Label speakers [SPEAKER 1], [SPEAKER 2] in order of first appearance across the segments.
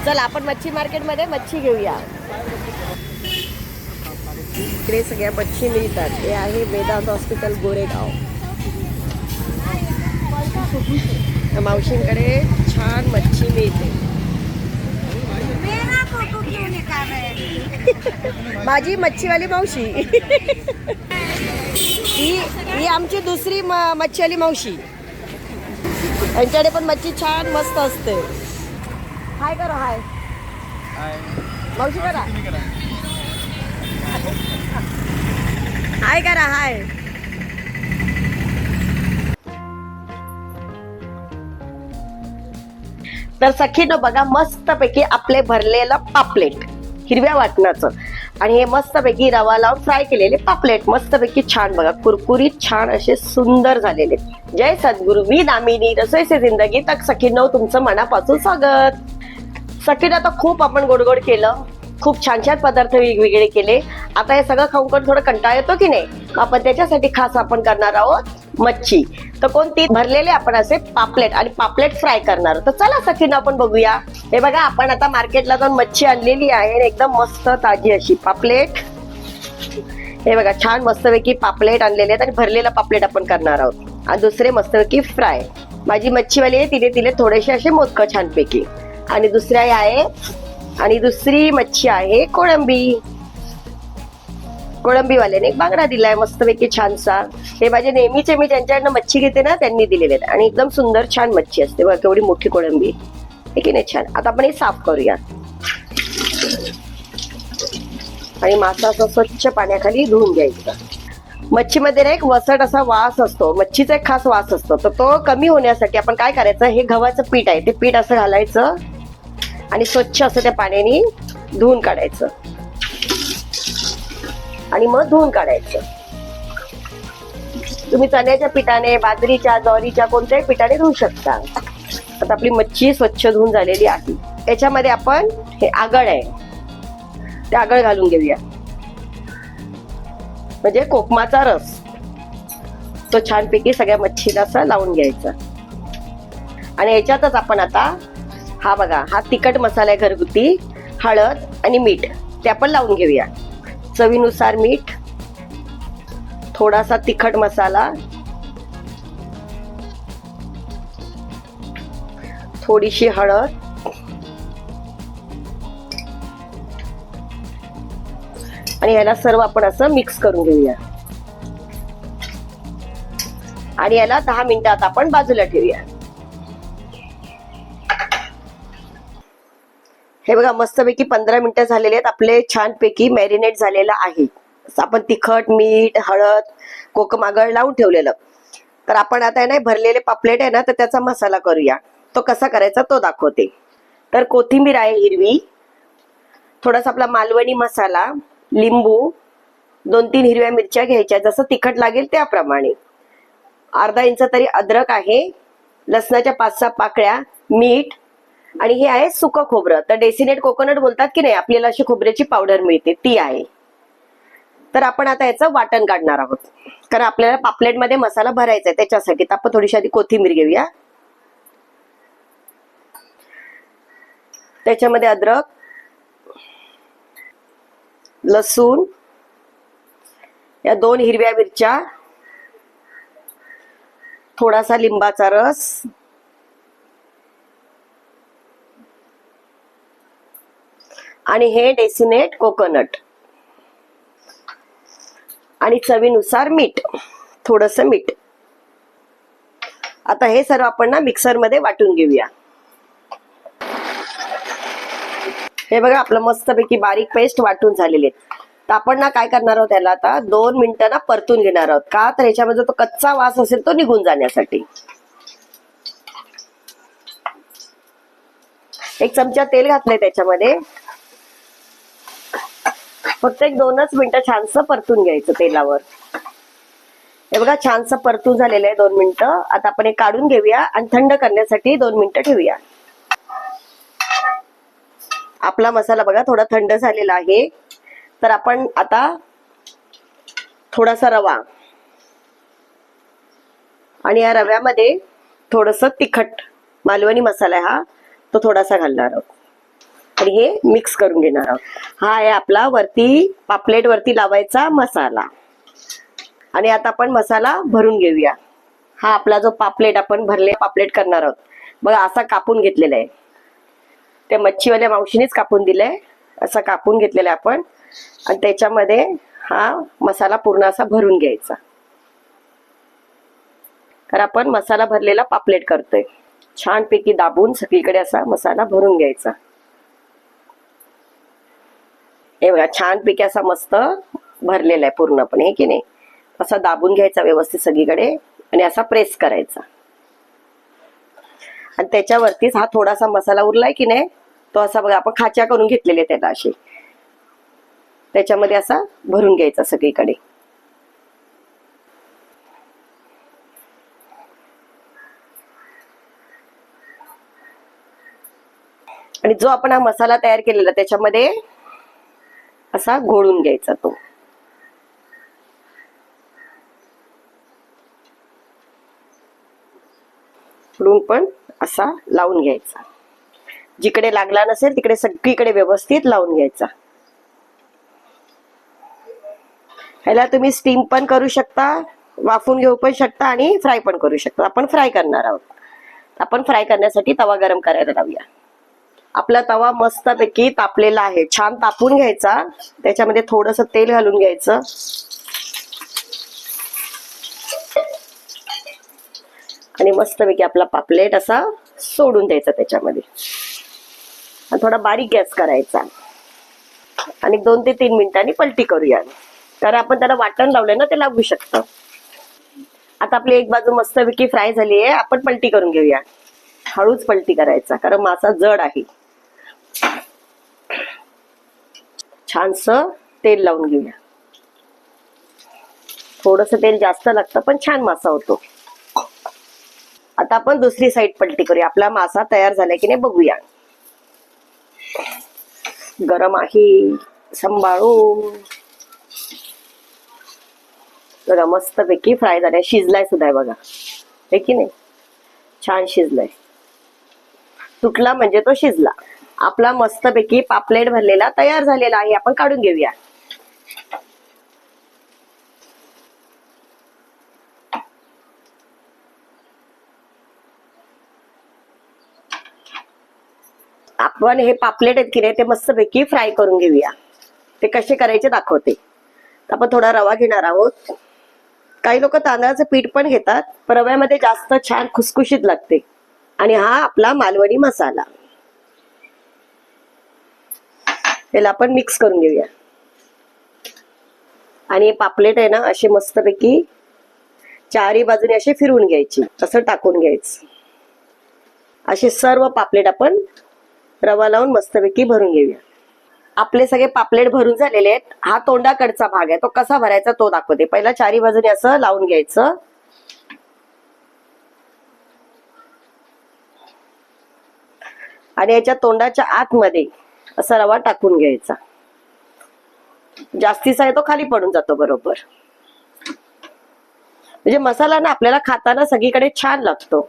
[SPEAKER 1] चल आपण मच्छी मार्केट मध्ये मच्छी घेऊया. इकडे सगळ्या मच्छी मिळतात. हे आहे वेदांत हॉस्पिटल गोरेगाव. मावशींकडे छान मच्छी मिळते. माझी मच्छीवाली मावशी. ही आमची दुसरी मच्छीवाली मावशी. यांच्याकडे पण मच्छी छान मस्त असते. हाय करा. हाय मावशी करा. हाय करा. हाय. तर सखीनं बघा मस्तपैकी आपले भरलेलं पापलेट हिरव्या वाटणाचं आणि हे मस्तपैकी रवा लावून फ्राय केलेले पापलेट मस्तपैकी छान बघा कुरकुरीत छान असे सुंदर झालेले. जय सद्गुरु. मी दामिनी रसोई से जिंदगी तक सखीनं तुमचं मनापासून स्वागत. सखीनं आता खूप आपण गोड गोड केलं. खूप छान छान पदार्थ वेगवेगळे केले. आता हे सगळं खाऊन थोडं कंटाळा येतो की नाही. आपण त्याच्यासाठी खास आपण करणार आहोत मच्छी. तर कोणती भरलेले आपण असे पापलेट आणि पापलेट फ्राय करणार. तर चला सखीनं आपण बघूया. हे बघा आपण आता मार्केटला जाऊन मच्छी आणलेली आहे एकदम मस्त ताजी अशी पापलेट. हे बघा छान मस्तपैकी पापलेट आणलेले आहेत आणि भरलेला पापलेट आपण करणार आहोत आणि दुसरे मस्तपैकी फ्राय. माझी मच्छीवाली आहे तिने थोडेसे असे मोदक छानपैकी आणि दुसऱ्या आहे आणि दुसरी मच्छी आहे कोळंबी. कोळंबीवाल्याने एक बांगडा दिलाय मस्तपैकी छानसा. हे माझे नेहमीचे मी ज्यांच्याकडनं मच्छी घेते ना त्यांनी दिलेले आहेत आणि एकदम सुंदर छान मच्छी असते बघा केवढी मोठी कोळंबी आहे की नाही. छान. आता आपण हे साफ करूया आणि मासा असा स्वच्छ पाण्याखाली धुवून घ्यायचा. मच्छीमध्ये ना एक वसट असा वास असतो. मच्छीचा एक खास वास असतो. तर तो कमी होण्यासाठी आपण काय करायचं हे गव्हाचं पीठ आहे ते पीठ असं घालायचं आणि स्वच्छ असं त्या पाण्याने धुवून काढायचं आणि मग धुवून काढायचं. तुम्ही चण्याच्या पिठाने बाजरीच्या ज्वारीच्या कोणत्याही पिठाने धुवू शकता. आता आपली मच्छी स्वच्छ धुवून झालेली आहे. याच्यामध्ये आपण हे आगळ आहे ते आगळ घालून घेऊया म्हणजे कोकमाचा रस तो छानपैकी सगळ्या मच्छीला असा लावून घ्यायचा. आणि याच्यातच आपण आता हा बघा हा तिखट मसाला आहे घरगुती. हळद आणि मीठ ते आपण लावून घेऊया. चवीनुसार मीठ, थोडासा तिखट मसाला, थोडीशी हळद आणि याला सर्व आपण असं मिक्स करून घेऊया आणि याला 10 मिनिटात आपण बाजूला ठेवूया. हे बघा मस्तपैकी 15 मिनिटं झालेले आहेत. आपले छानपैकी मॅरिनेट झालेलं आहे. आपण तिखट मीठ हळद कोकम आगळ लावून ठेवलेलं. तर आपण आता आहे ना भरलेले पापलेट आहे ना तर त्याचा मसाला करूया. तो कसा करायचा तो दाखवते. तर कोथिंबीर आहे हिरवी, थोडासा आपला मालवणी मसाला, लिंबू, 2-3 हिरव्या मिरच्या घ्यायच्या जसं तिखट लागेल त्याप्रमाणे, अर्धा इंच तरी अद्रक आहे, लसणाच्या 5-6 पाकळ्या, मीठ आणि हे आहे सुकं खोबरं. तर डेसिनेट कोकोनट बोलतात की नाही आपल्याला अशी खोबऱ्याची पावडर मिळते ती आहे. तर आपण आता याचं वाटण काढणार आहोत कारण आपल्याला पापलेट मध्ये मसाला भरायचा आहे त्याच्यासाठी. तर आपण थोडीशी आधी कोथिंबीर घेऊया. त्याच्यामध्ये अद्रक, लसूण, या 2 हिरव्या मिरच्या, थोडासा लिंबाचा रस आणि हे डेसिनेट कोकोनट आणि चवीनुसार मीठ, थोडंसं मीठ. आता हे सर्व आपण ना मिक्सर मध्ये वाटून घेऊया. हे बघा आपलं मस्तपैकी बारीक पेस्ट वाटून झालेले. तर आपण ना काय करणार आहोत त्याला आता 2 मिनिटं ना परतून घेणार आहोत. का तर याच्यामध्ये तो कच्चा वास असेल तो निघून जाण्यासाठी. एक चमचा तेल घातलंय त्याच्यामध्ये. फक्त एक 2च मिनिटं छानसं परतून घ्यायचं तेलावर. हे बघा छानसं परतून झालेलं आहे 2 मिनिटं. आता आपण हे काढून घेऊया आणि थंड करण्यासाठी 2 मिनिटं ठेवूया. आपला मसाला बघा थोडा थंड झालेला आहे. तर आपण आता थोडासा रवा आणि या रव्यामध्ये थोडंसं तिखट मालवणी मसाला हा तो थोडासा घालणार आहोत. आणि हे मिक्स करून घेणार आहोत. हा आहे आपला वरती पापलेट वरती लावायचा मसाला. आणि आता आपण मसाला भरून घेऊया. हा आपला जो पापलेट आपण भरले पापलेट करणार आहोत बघा, असा कापून घेतलेला आहे. ते मच्छीवाल्या मावशीनेच कापून दिलंय. असा कापून घेतलेला आपण आणि त्याच्यामध्ये हा मसाला पूर्ण असा भरून घ्यायचा. तर आपण मसाला भरलेला पापलेट करतोय. छानपैकी दाबून सगळीकडे असा मसाला भरून घ्यायचा. हे बघा छानपैकी असा मस्त भरलेला आहे पूर्णपणे, हे की नाही. असा दाबून घ्यायचा व्यवस्थित सगळीकडे आणि असा प्रेस करायचा. आणि त्याच्यावरतीच हा थोडासा मसाला उरलाय की नाही, तो असा बघा आपण खाच्या करून घेतलेले त्याला असे त्याच्यामध्ये असा भरून घ्यायचा सगळीकडे. आणि जो आपण हा मसाला तयार केलेला त्याच्यामध्ये असा घोळून घ्यायचा. तो पण असा लावून घ्यायचा. जिकडे लागला नसेल तिकडे सगळीकडे व्यवस्थित लावून घ्यायचा. ह्याला तुम्ही स्टीम पण करू शकता, वाफून घेऊ पण शकता आणि फ्राय पण करू शकता. आपण फ्राय करणार आहोत. आपण फ्राय करण्यासाठी तवा गरम करायला लावूया. आपला तवा मस्तपैकी तापलेला आहे. छान तापून घ्यायचा. त्याच्यामध्ये थोडंसं तेल घालून घ्यायचं आणि मस्तपैकी आपला पापलेट असा सोडून द्यायचा त्याच्यामध्ये. आणि थोडा बारीक गॅस करायचा आणि 2 ते 3 मिनिटांनी पलटी करूया. तर आपण त्याला वाटण लावलंय ना, ते लागू शकतं. आता आपली एक बाजू मस्तपैकी फ्राय झाली आहे. आपण पलटी करून घेऊया. हळूच पलटी करायचा कारण मासा जड आहे. छानस तेल लावून घेऊया. थोडस तेल जास्त लागतं पण छान मासा होतो. आता आपण दुसरी साइड पलटी करूया. आपला मासा तयार झालाय की नाही बघूया. गरम आहे, सांभाळून बघा मस्तपैकी फ्राय झालाय. शिजलाय सुद्धा आहे बघा, हे की नाही. छान शिजलाय. तुटला म्हणजे तो शिजला. आपला मस्तपैकी पापलेट भरलेला तयार झालेला आहे. आपण काढून घेऊया. आपण हे पापलेट आहेत की नाही ते मस्तपैकी फ्राय करून घेऊया. ते कसे करायचे दाखवते. आपण थोडा रवा घेणार आहोत. काही लोक तांदळाचं पीठ पण घेतात, पण रव्यामध्ये जास्त छान खुसखुशीत लागते. आणि हा आपला मालवणी मसाला, त्याला आपण मिक्स करून घेऊया. आणि पापलेट आहे ना असे मस्तपैकी चारी बाजूने असे फिरवून घ्यायची, असं टाकून घ्यायचं. असे सर्व पापलेट आपण रवा लावून मस्तपैकी भरून घेऊया. आपले सगळे पापलेट भरून झालेले आहेत. हा तोंडाकडचा भाग आहे, तो कसा भरायचा तो दाखवते. पहिला चारी बाजूने असं लावून घ्यायचं. आणि याच्या तोंडाच्या आतमध्ये असा रवा टाकून घ्यायचा. जास्तीचा आहे तो खाली पडून जातो बरोबर. म्हणजे मसाला ना आपल्याला खाताना सगळीकडे छान लागतो.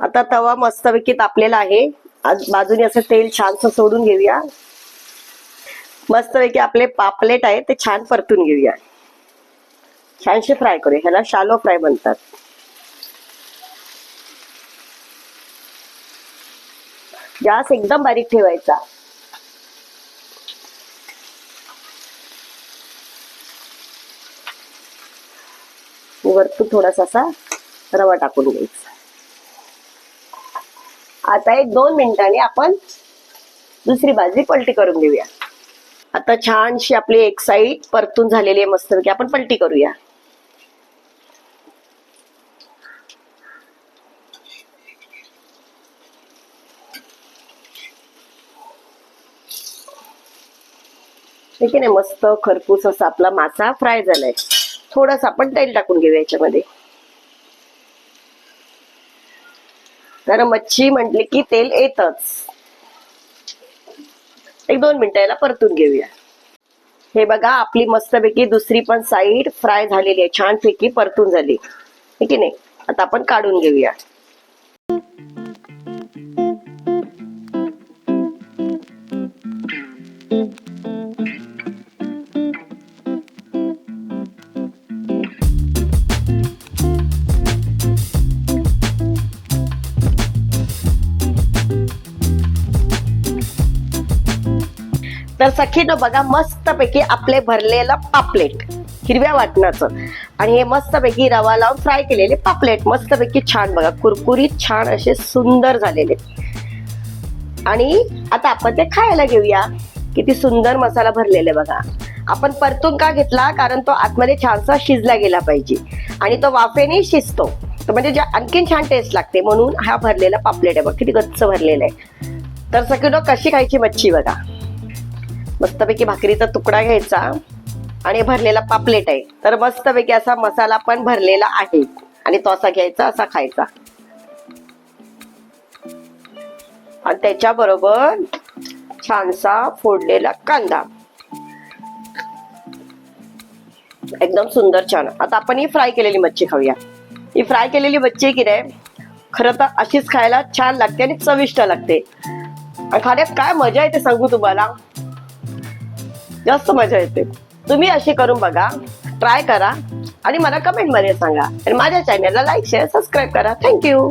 [SPEAKER 1] आता तवा मस्तपैकी तापलेला आहे. आज बाजूने असं तेल छानसं सोडून घेऊया. मस्तपैकी आपले पापलेट आहे ते छान परतून घेऊया. छानशे फ्राय करूया. ह्याला शालो फ्राय म्हणतात. गॅस एकदम बारीक ठेवायचा. वरतून थोडासा असा रवा टाकून घ्यायचा. आता 1-2 मिनिटांनी आपण दुसरी बाजू पलटी करून घेऊया. आता छानशी आपली एक साइड परतून झालेली आहे मस्तपैकी. आपण पलटी करूया. ठीक आहे ना, मस्त खरपूस असा आपला मासा फ्राय झालाय. थोडस आपण तेल टाकून घेऊया याच्यामध्ये. कारण मच्छी म्हटली की तेल येतच. 1-2 मिनिटं याला परतून घेऊया. हे बघा आपली मस्तपैकी दुसरी पण साइड फ्राय झालेली आहे. छानपैकी परतून झाली, ठीक आहे नाही. आता आपण काढून घेऊया. तर सखीनो बघा मस्तपैकी आपले भरलेलं पापलेट हिरव्या वाटणाचं आणि हे मस्तपैकी रवा लावून फ्राय केलेले पापलेट मस्तपैकी छान बघा कुरकुरीत छान असे सुंदर झालेले. आणि आता आपण ते खायला घेऊया. किती सुंदर मसाला भरलेले बघा. आपण परतून का घेतला कारण तो आतमध्ये छानसा शिजला गेला पाहिजे आणि तो वाफेने शिजतो तर म्हणजे आणखीन छान टेस्ट लागते म्हणून हा भरलेला पापलेट आहे बघ किती गच्च भरलेला आहे. तर सगळं कशी खायची मच्छी बघा. मस्तपैकी भाकरीचा तुकडा घ्यायचा आणि भरलेला पापलेट आहे तर मस्तपैकी असा मसाला पण भरलेला आहे आणि तो असा घ्यायचा असा खायचा आणि त्याच्याबरोबर छानसा फोडलेला कांदा एकदम सुंदर छान. आता आपण ही फ्राय केलेली मच्छी खाऊया. ही फ्राय केलेली मच्छी की नाही खरं तर अशीच खायला छान लागते आणि चविष्ट लागते आणि खाण्यात काय मजा येते सांगू तुम्हाला. जास्त मजा येते. तुम्ही अशी करून बघा ट्राय करा आणि मला कमेंट मध्ये सांगा आणि माझ्या चॅनलला लाईक शेअर सबस्क्राईब करा. थँक्यू.